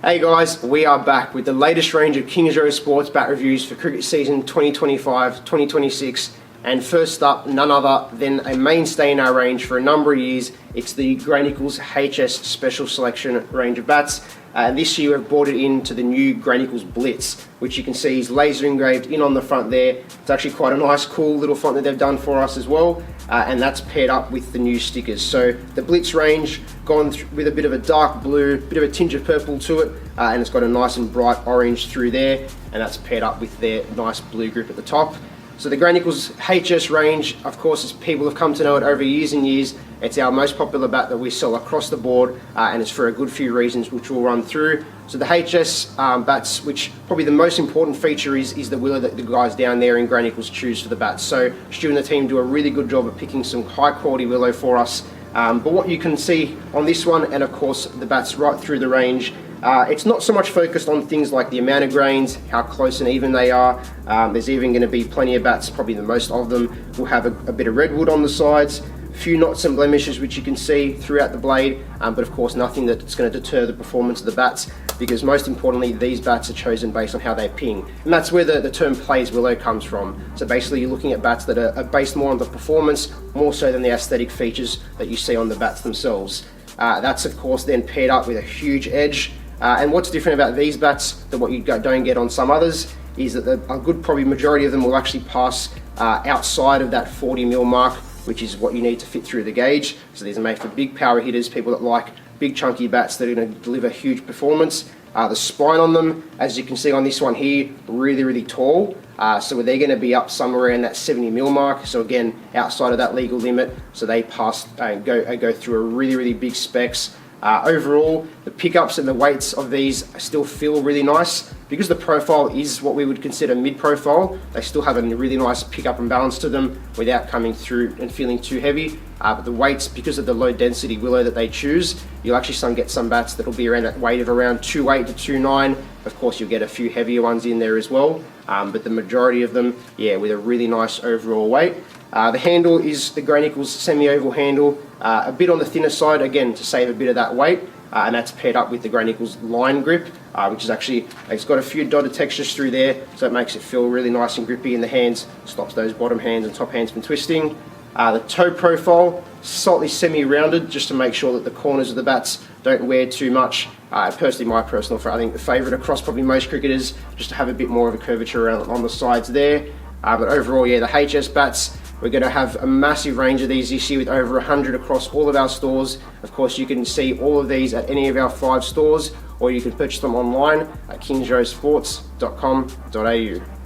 Hey guys, we are back with the latest range of Kingsgrove Sports bat reviews for cricket season 2025-2026, and first up, none other than a mainstay in our range for a number of years. It's the Gray-Nicolls HS Special Selection range of bats. This year we've brought it into the new Gray-Nicolls Blitz, which you can see is laser engraved in on the front there. It's actually quite a nice, cool little font that they've done for us as well, and that's paired up with the new stickers. So the Blitz range gone with a bit of a dark blue, bit of a tinge of purple to it, and it's got a nice and bright orange through there, and that's paired up with their nice blue grip at the top. So the Gray-Nicolls HS range, of course, as people have come to know it over years and years, it's our most popular bat that we sell across the board, and it's for a good few reasons, which we'll run through. So the HS bats, which probably the most important feature is the willow that the guys down there in Gray-Nicolls choose for the bats. So Stu and the team do a really good job of picking some high quality willow for us. But what you can see on this one, and of course the bats right through the range, it's not so much focused on things like the amount of grains, how close and even they are. There's even going to be plenty of bats, probably the most of them will have a bit of redwood on the sides, a few knots and blemishes which you can see throughout the blade, but of course nothing that's going to deter the performance of the bats, because most importantly these bats are chosen based on how they ping, and that's where the term plays willow comes from. So basically you're looking at bats that are based more on the performance, more so than the aesthetic features that you see on the bats themselves. That's of course then paired up with a huge edge. And what's different about these bats than what you don't get on some others is that a good probably majority of them will actually pass outside of that 40mm mark, which is what you need to fit through the gauge. So these are made for big power hitters, people that like big chunky bats that are going to deliver huge performance. The spine on them, as you can see on this one here, really tall. So they're going to be up somewhere around that 70mm mark. So again, outside of that legal limit. So they pass and go through a really big specs. Overall, the pickups and the weights of these still feel really nice. Because the profile is what we would consider mid-profile, they still have a really nice pickup and balance to them without coming through and feeling too heavy. But the weights, because of the low density willow that they choose, you'll actually get some bats that'll be around that weight of around 2.8 to 2.9. Of course, you'll get a few heavier ones in there as well, but the majority of them, yeah, with a really nice overall weight. The handle is the Gray-Nicolls semi-oval handle, a bit on the thinner side, again, to save a bit of that weight, and that's paired up with the Gray-Nicolls line grip, which is actually, it's got a few dotted textures through there, so it makes it feel really nice and grippy in the hands, stops those bottom hands and top hands from twisting. The toe profile, slightly semi-rounded, just to make sure that the corners of the bats don't wear too much. Personally, my personal, I think the favourite across probably most cricketers, just to have a bit more of a curvature around on the sides there. But overall, yeah, the HS bats, we're going to have a massive range of these this year with over 100 across all of our stores. Of course, you can see all of these at any of our 5 stores, or you can purchase them online at kingsgrovesports.com.au.